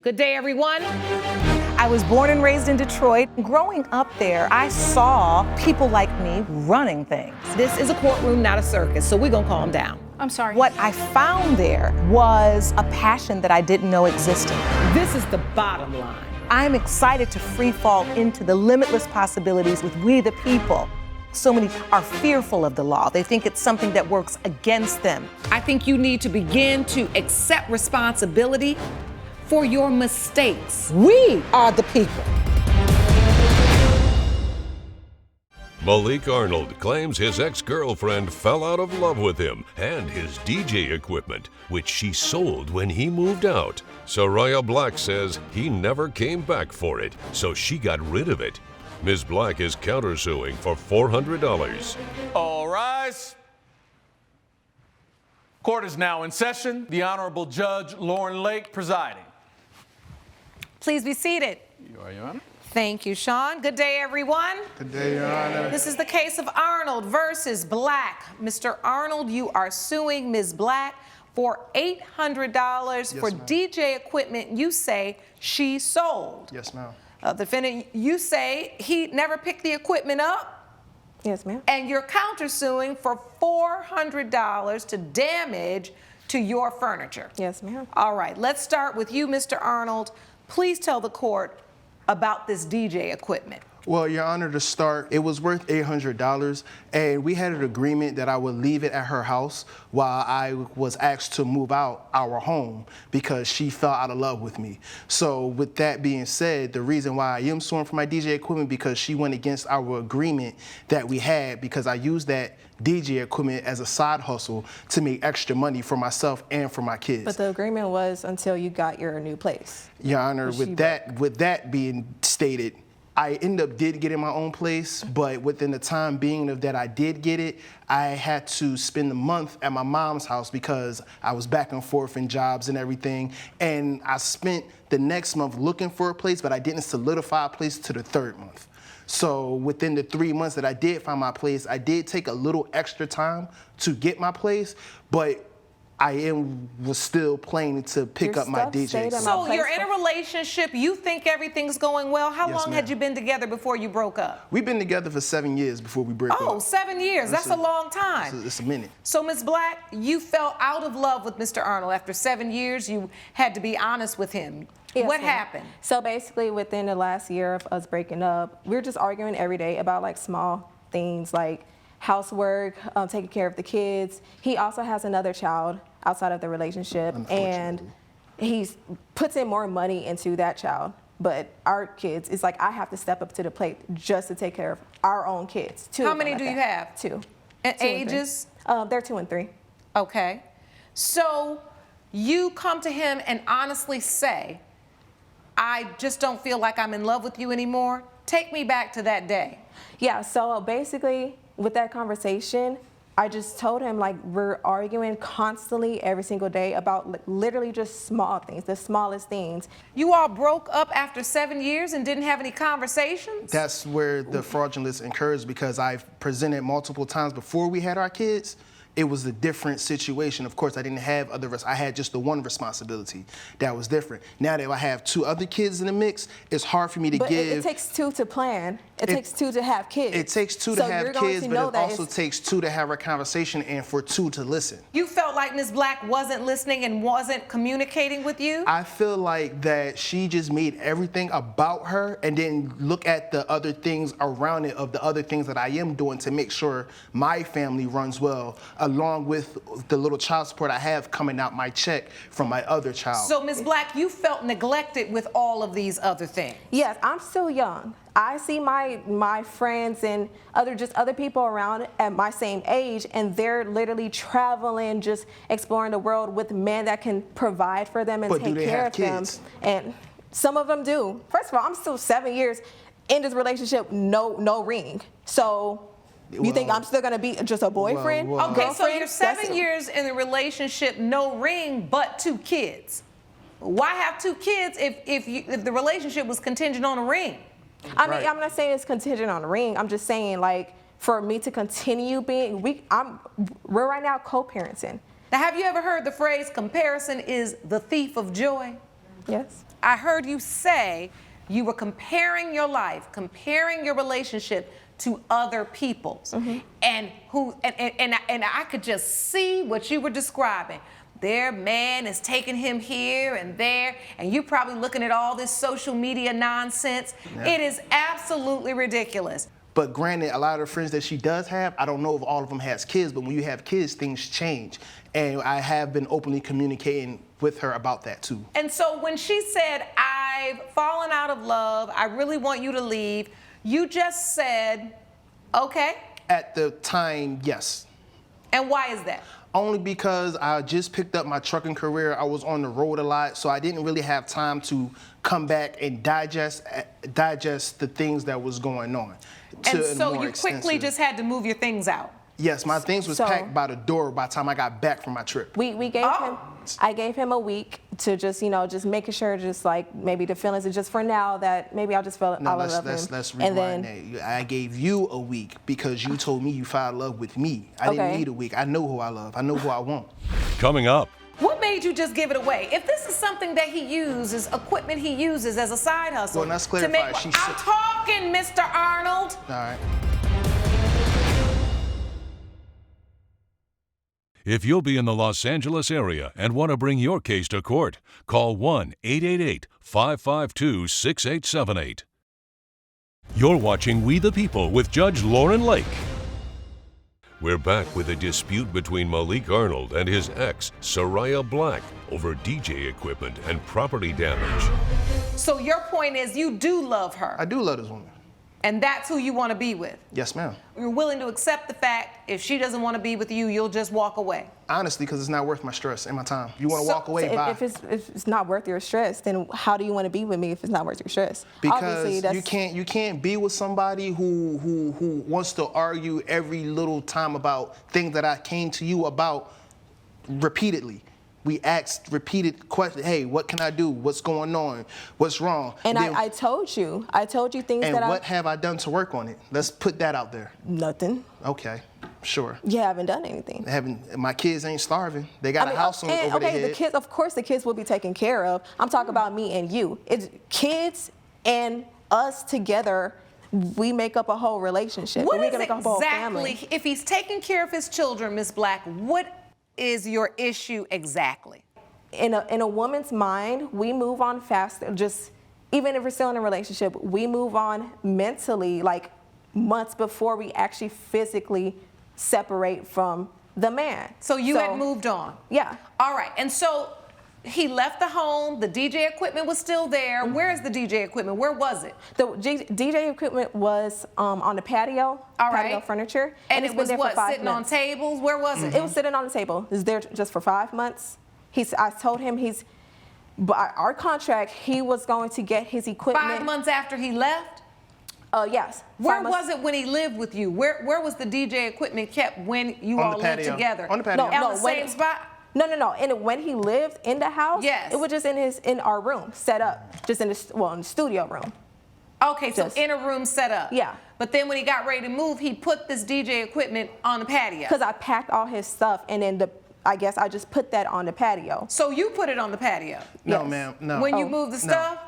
Good day, everyone. I was born and raised in Detroit. Growing up there, I saw people like me running things. This is a courtroom, not a circus, so we're gonna calm down. I'm sorry. What I found there was a passion that I didn't know existed. This is the bottom line. I'm excited to free fall into the limitless possibilities with we the people. So many are fearful of the law. They think it's something that works against them. I think you need to begin to accept responsibility for your mistakes. We are the people. Malik Arnold claims his ex-girlfriend fell out of love with him and his DJ equipment, which she sold when he moved out. Soraya Black says he never came back for it, so she got rid of it. Ms. Black is countersuing for $400. All rise. Court is now in session. The Honorable Judge Lauren Lake presiding. Please be seated. You are, Your Honor. Thank you, Sean. Good day, everyone. Good day, Your Honor. This is the case of Arnold versus Black. Mr. Arnold, you are suing Ms. Black for $800 for ma'am. DJ equipment you say she sold. Yes, ma'am. Defendant, you say he never picked the equipment up, Yes, ma'am. and you're countersuing for $400 to damage to your furniture. Yes, ma'am. All right, let's start with you, Mr. Arnold. Please tell the court about this DJ equipment. Well, Your Honor, to start, it was worth $800, and we had an agreement that I would leave it at her house while I was asked to move out our home because she fell out of love with me. So with that being said, the reason why I am suing for my DJ equipment because she went against our agreement that we had because I used that DJ equipment as a side hustle to make extra money for myself and for my kids. But the agreement was until you got your new place. Your Honor, with that being stated, I did get in my own place, but within the time being of that I did get it, I had to spend the month at my mom's house because I was back and forth in jobs and everything. And I spent the next month looking for a place, but I didn't solidify a place to the third month. So within the 3 months that I did find my place, I did take a little extra time to get my place, but I was still planning to pick up my DJ. So you're in a relationship, you think everything's going well. How Yes, long ma'am. had you been together before you broke up? We've been together for 7 years before we broke up. Oh, 7 years, that's a long time. It's a minute. So Ms. Black, you fell out of love with Mr. Arnold. After 7 years, you had to be honest with him. Yes, What ma'am. happened? So basically, within the last year of us breaking up, we were just arguing every day about like small things like housework, taking care of the kids. He also has another child outside of the relationship, and he puts in more money into that child. But our kids, it's like I have to step up to the plate just to take care of our own kids. How many do you have? Two. And 2 and 3. ages? They're 2 and 3. Okay. So you come to him and honestly say, I just don't feel like I'm in love with you anymore. Take me back to that day. Yeah, so basically with that conversation, I just told him like we're arguing constantly every single day about like, literally just small things, the smallest things. You all broke up after 7 years and didn't have any conversations? That's where the fraudulence occurs because I've presented multiple times before we had our kids. It was a different situation. Of course, I didn't have I had just the one responsibility that was different. Now that I have 2 other kids in the mix, it's hard for me to But give. it takes 2 to plan. It takes 2 to have kids. It takes 2 So to have you're going kids, to but know it that also takes 2 to have a conversation and for 2 to listen. You felt like Ms. Black wasn't listening and wasn't communicating with you? I feel like that she just made everything about her and didn't look at the other things around it of the other things that I am doing to make sure my family runs well, along with the little child support I have coming out my check from my other child. So Ms. Black, you felt neglected with all of these other things? Yes, I'm still young. I see my friends and other people around at my same age, and they're literally traveling, just exploring the world with men that can provide for them and But do take they care have of kids? them. And some of them do. First of all, I'm still 7 years in this relationship, no ring. So you think I'm still gonna be just a boyfriend? well, Okay, so you're girlfriend? 7 years in the relationship, no ring, but 2 kids. Why have 2 kids if the relationship was contingent on a ring? I mean, I'm not saying it's contingent on a ring. I'm just saying like for me to continue being, we're right now co-parenting. Now, have you ever heard the phrase, comparison is the thief of joy? Yes. I heard you say you were comparing your life, comparing your relationship to other people's, and I could just see what you were describing. Their man is taking him here and there, and you're probably looking at all this social media nonsense. Yeah. It is absolutely ridiculous. But granted, a lot of the friends that she does have, I don't know if all of them has kids, but when you have kids, things change. And I have been openly communicating with her about that too. And so when she said, I've fallen out of love, I really want you to leave, you just said, okay? At the time, yes. And why is that? Only because I just picked up my trucking career. I was on the road a lot, so I didn't really have time to come back and digest the things that was going on. And so you quickly just had to move your things out. Yes, my things was packed by the door by the time I got back from my trip. We gave him, I gave him a week to just, just making sure, just like maybe the feelings, and just for now that maybe I'll just feel all I love him. Let's rewind that. I gave you a week because you told me you fell in love with me. I didn't need a week. I know who I love. I know who I want. Coming up. What made you just give it away? If this is something that he uses, equipment he uses as a side hustle. Well, let's clarify. I'm talking, Mr. Arnold. All right. If you'll be in the Los Angeles area and want to bring your case to court, call 1-888-552-6878. You're watching We the People with Judge Lauren Lake. We're back with a dispute between Malik Arnold and his ex, Soraya Black, over DJ equipment and property damage. So your point is you do love her. I do love this woman. And that's who you want to be with. Yes, ma'am. You're willing to accept the fact if she doesn't want to be with you, you'll just walk away. Honestly, because it's not worth my stress and my time. You want to walk away, bye. If it's not worth your stress, then how do you want to be with me if it's not worth your stress? Because you can't be with somebody who wants to argue every little time about things that I came to you about repeatedly. We asked repeated questions. Hey, what can I do? What's going on? What's wrong? And then, I told you things and that what have I done to work on it? Let's put that out there. Nothing. Okay, sure. You haven't done anything. My kids ain't starving. They got a house over their head. The kids, of course, the kids will be taken care of. I'm talking about me and you. It's kids and us together. We make up a whole relationship. What we is make up a whole family. if he's taking care of his children, Ms. Black, what is your issue exactly? In a woman's mind, we move on faster. Just even if we're still in a relationship, we move on mentally like months before we actually physically separate from the man. So you had moved on? Yeah. All right, and so he left the home, the DJ equipment was still there. Where is the DJ equipment? Where was it? The DJ equipment was on the patio, patio furniture. And it was what, sitting on months. tables? Where was it? It was sitting on the table. It was there just for 5 months. I told him by our contract, he was going to get his equipment. 5 months after he left? Yes. Where was it when he lived with you? Where was the DJ equipment kept when you all lived together? On the patio. On the same spot? No. And when he lived in the house, yes, it was just in our room, set up, just in the studio room. Okay, so in a room set up. Yeah. But then when he got ready to move, he put this DJ equipment on the patio. Because I packed all his stuff, and then I guess I just put that on the patio. So you put it on the patio? No, Yes. ma'am, no. When you moved the stuff?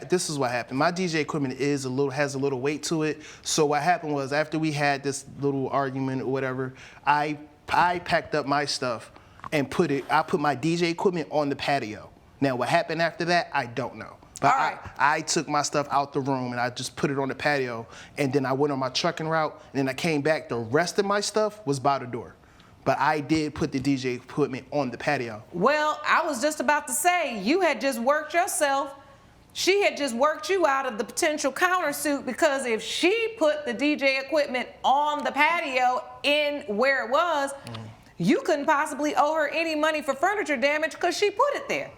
This is what happened. My DJ equipment has a little weight to it. So what happened was after we had this little argument or whatever, I packed up my stuff and I put my DJ equipment on the patio. Now what happened after that, I don't know. But I took my stuff out the room and I just put it on the patio, and then I went on my trucking route, and then I came back. The rest of my stuff was by the door. But I did put the DJ equipment on the patio. Well, I was just about to say, you had just worked yourself. She had just worked you out of the potential countersuit, because if she put the DJ equipment on the patio in where it was, you couldn't possibly owe her any money for furniture damage because she put it there.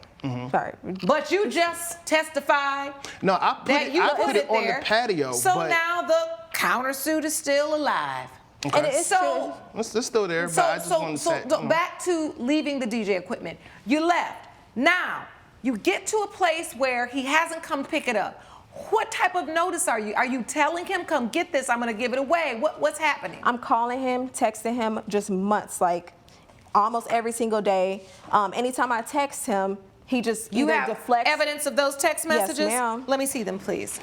Sorry. But you just testified No, I put it on the patio. So now the countersuit is still alive. Okay. And it's So it's still there, but I just want to say. Back to leaving the DJ equipment. You left. Now, you get to a place where he hasn't come pick it up. What type of notice are you? Are you telling him, come get this, I'm going to give it away? What's happening? I'm calling him, texting him just months, like almost every single day. Anytime I text him, He just You either have deflects. evidence of those text messages? ma'am. Let me see them, please.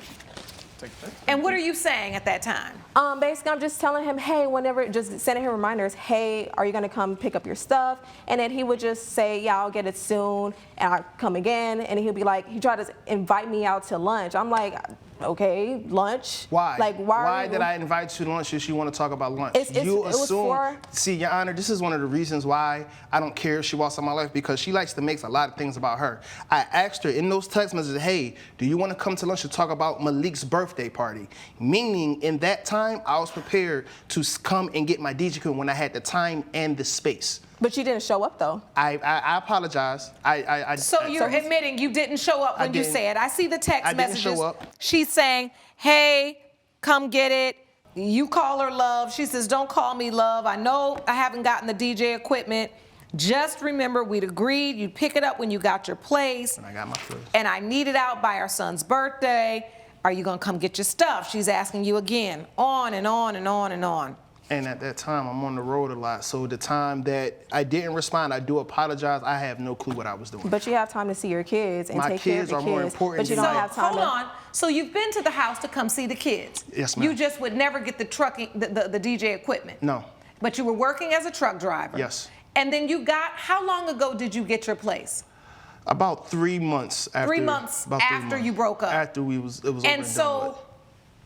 And what are you saying at that time? Basically, I'm just telling him, hey, whenever, just sending him reminders, hey, are you gonna come pick up your stuff? And then he would just say, yeah, I'll get it soon, and I'll come again. And he'll be like, he tried to invite me out to lunch. I'm like, okay, lunch? Why? Like, why did I invite you to lunch if you want to talk about lunch? You assume. See, Your Honor, this is one of the reasons why I don't care if she walks in my life, because she likes to make a lot of things about her. I asked her in those text messages, hey, do you want to come to lunch to talk about Malik's birthday party? Meaning, in that time, I was prepared to come and get my DJ equipment when I had the time and the space. But you didn't show up, though. I apologize. So you're admitting you didn't show up when you said. I see the text messages. I didn't show up. She's saying, hey, come get it. You call her love. She says, don't call me love. I know I haven't gotten the DJ equipment. Just remember, we'd agreed you'd pick it up when you got your place. And I got my place. And I need it out by our son's birthday. Are you going to come get your stuff? She's asking you again. On and on and on and on. And at that time, I'm on the road a lot. So the time that I didn't respond, I do apologize. I have no clue what I was doing. But you have time to see your kids and take care of the kids. My kids are more important But you than don't that. have time Hold on. So you've been to the house to come see the kids. Yes, ma'am. You just would never get the DJ equipment. No. But you were working as a truck driver. Yes. And then how long ago did you get your place? About 3 months after. 3 months after you broke up. After it was over and And done with. so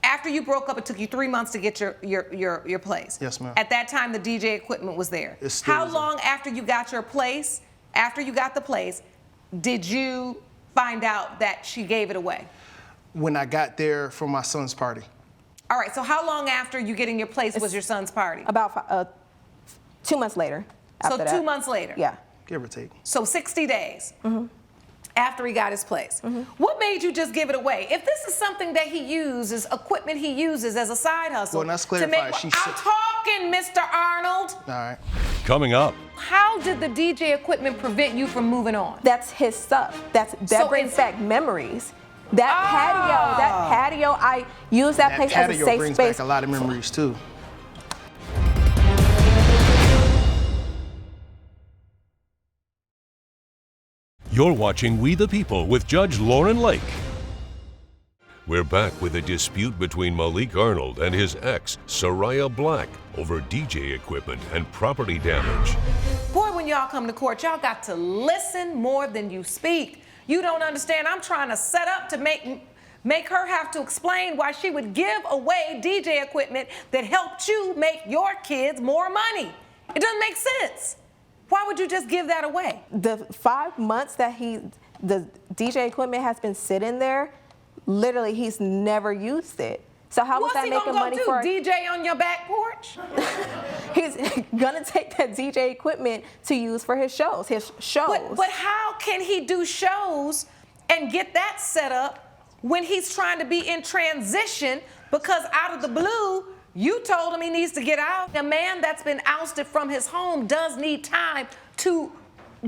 after you broke up, it took you 3 months to get your place. Yes, ma'am. At that time, the DJ equipment was there. It still How is long after you got your place, after you got the place, did you find out that she gave it away? When I got there for my son's party. All right, so how long after you getting your place was your son's party? About 2 months later. So after 2 that. months later? Yeah. Give or take. So 60 days after he got his place. What made you just give it away? If this is something that he uses, equipment he uses as a side hustle. Well, let's to clarify. make, I'm talking, Mr. Arnold. All right. Coming up, How did the DJ equipment prevent you from moving on? That's his stuff. That So brings it's- back memories. That patio, I use that place as a patio safe brings space. back a lot of memories too. you're watching We the People with Judge Lauren Lake. We're back with a dispute between Malik Arnold and his ex, Soraya Black, over DJ equipment and property damage. Boy, when y'all come to court, y'all got to listen more than you speak. You don't understand. I'm trying to set up to make her have to explain why she would give away DJ equipment that helped you make your kids more money. It doesn't make sense. Why would you just give that away? The 5 months that the DJ equipment has been sitting there, literally he's never used it. So how was What's that he making gonna money go for? do? DJ on your back porch? He's gonna take that DJ equipment to use for his shows. But how can he do shows and get that set up when he's trying to be in transition because out of the blue, you told him he needs to get out. A man that's been ousted from his home does need time to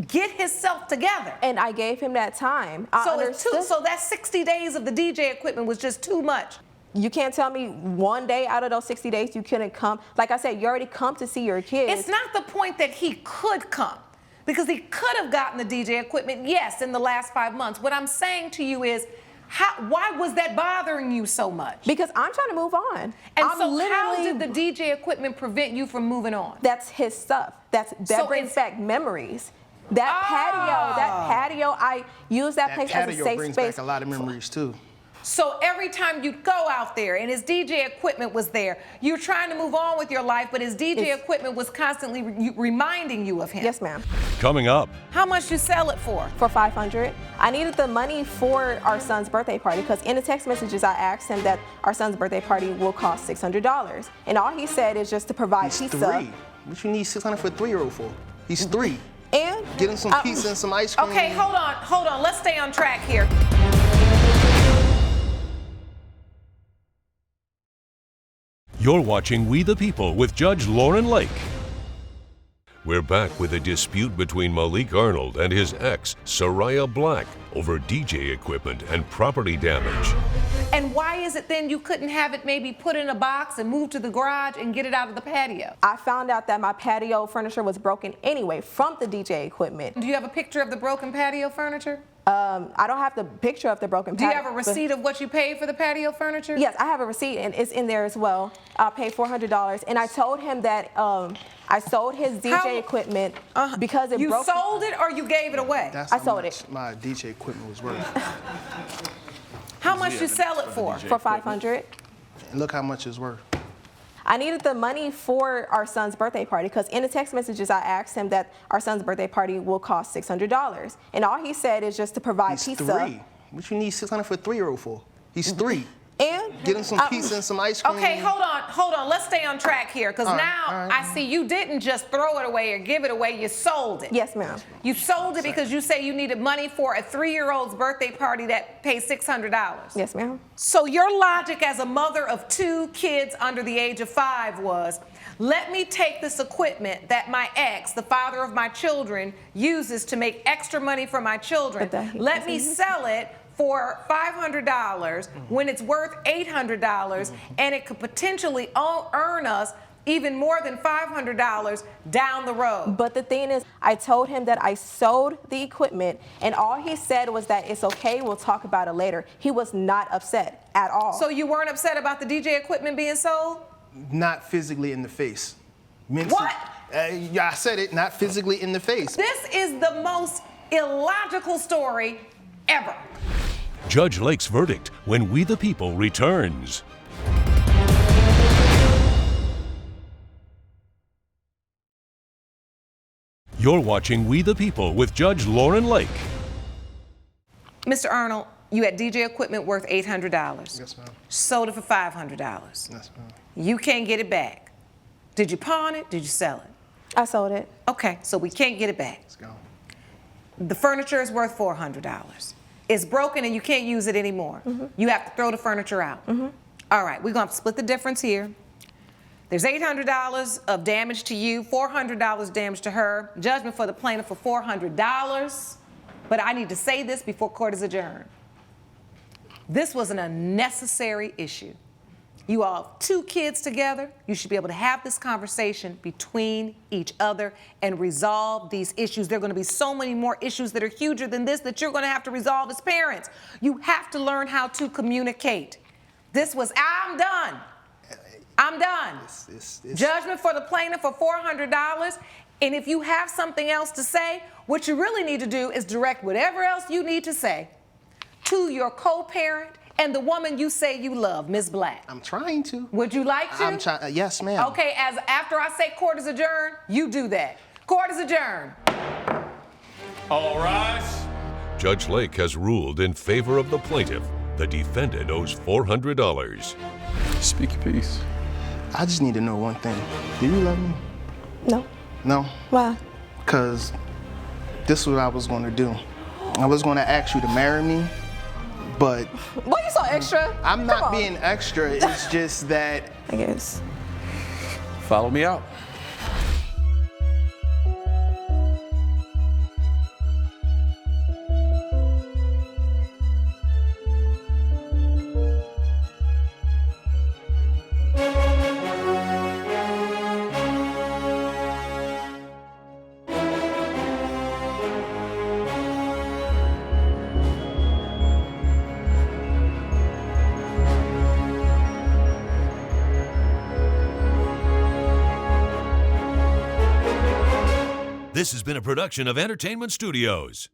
get himself together. And I gave him that time. So that 60 days of the DJ equipment was just too much. You can't tell me one day out of those 60 days you couldn't come. Like I said, you already come to see your kids. It's not the point that he could come, because he could have gotten the DJ equipment, yes, in the last 5 months. What I'm saying to you is, why was that bothering you so much? Because I'm trying to move on. And so how did the DJ equipment prevent you from moving on? That's his stuff. That brings back memories. That patio, I use that place as a safe That patio brings space. back a lot of memories too. So every time you'd go out there and his DJ equipment was there, you're trying to move on with your life, but his DJ equipment was constantly reminding you of him. Yes, ma'am. Coming up, How much you sell it for? For $500. I needed the money for our son's birthday party because in the text messages I asked him that our son's birthday party will cost $600. And all he said is just to provide He's pizza. 3. What you need $600 for a 3-year-old for? He's 3. And Get him some pizza and some ice cream. Okay, hold on. Let's stay on track here. you're watching We the People with Judge Lauren Lake. We're back with a dispute between Malik Arnold and his ex, Soraya Black, over DJ equipment and property damage. And why is it then you couldn't have it maybe put in a box and move to the garage and get it out of the patio? I found out that my patio furniture was broken anyway from the DJ equipment. Do you have a picture of the broken patio furniture? I don't have the picture of the broken Do you patio. have a receipt of what you paid for the patio furniture? Yes, I have a receipt, and it's in there as well. I paid $400, and I told him that I sold his DJ equipment because it broke. You sold it or you gave it away? That's I how sold much it. my DJ equipment was worth. How much you sell it for? For $500. And look how much it's worth. I needed the money for our son's birthday party because in the text messages I asked him that our son's birthday party will cost $600, and all he said is just to provide He's pizza. 3. What you need $600 for a 3-year-old for? He's 3. And Get him some pizza and some ice cream. Okay, hold on. Let's stay on track here, because now I see you didn't just throw it away or give it away. You sold it. Yes, ma'am. You sold it because you say you needed money for a 3-year-old's birthday party that pays $600. Yes, ma'am. So your logic as a mother of 2 kids under the age of 5 was, let me take this equipment that my ex, the father of my children, uses to make extra money for my children. Let me sell it for $500 when it's worth $800, and it could potentially earn us even more than $500 down the road. But the thing is, I told him that I sold the equipment, and all he said was that it's okay, we'll talk about it later. He was not upset at all. So you weren't upset about the DJ equipment being sold? Not physically in the face. Mentally, What? Yeah, I said it, not physically in the face. This is the most illogical story ever. Judge Lake's verdict when We the People returns. You're watching We the People with Judge Lauren Lake. Mr. Arnold, you had DJ equipment worth $800. Yes, ma'am. Sold it for $500. Yes, ma'am. You can't get it back. Did you pawn it? Did you sell it? I sold it. Okay, so we can't get it back. Let's go. The furniture is worth $400. It's broken and you can't use it anymore. You have to throw the furniture out. All right, we're gonna split the difference here. There's $800 of damage to you, $400 damage to her, judgment for the plaintiff for $400. But I need to say this before court is adjourned. This was an unnecessary issue. You all have 2 kids together. You should be able to have this conversation between each other and resolve these issues. There are going to be so many more issues that are huger than this that you're going to have to resolve as parents. You have to learn how to communicate. I'm done. I'm done. It's Judgment for the plaintiff for $400. And if you have something else to say, what you really need to do is direct whatever else you need to say to your co-parent and the woman you say you love, Ms. Black. I'm trying to. Would you like to? I'm trying. Yes, ma'am. Okay, after I say court is adjourned, you do that. Court is adjourned. All rise. Judge Lake has ruled in favor of the plaintiff. The defendant owes $400. Speak your piece. I just need to know one thing. Do you love me? No. No? Why? Because this is what I was going to do. I was going to ask you to marry me, but Why you so extra? I'm Come not on. being extra. It's just that I guess. Follow me out. This has been a production of Entertainment Studios.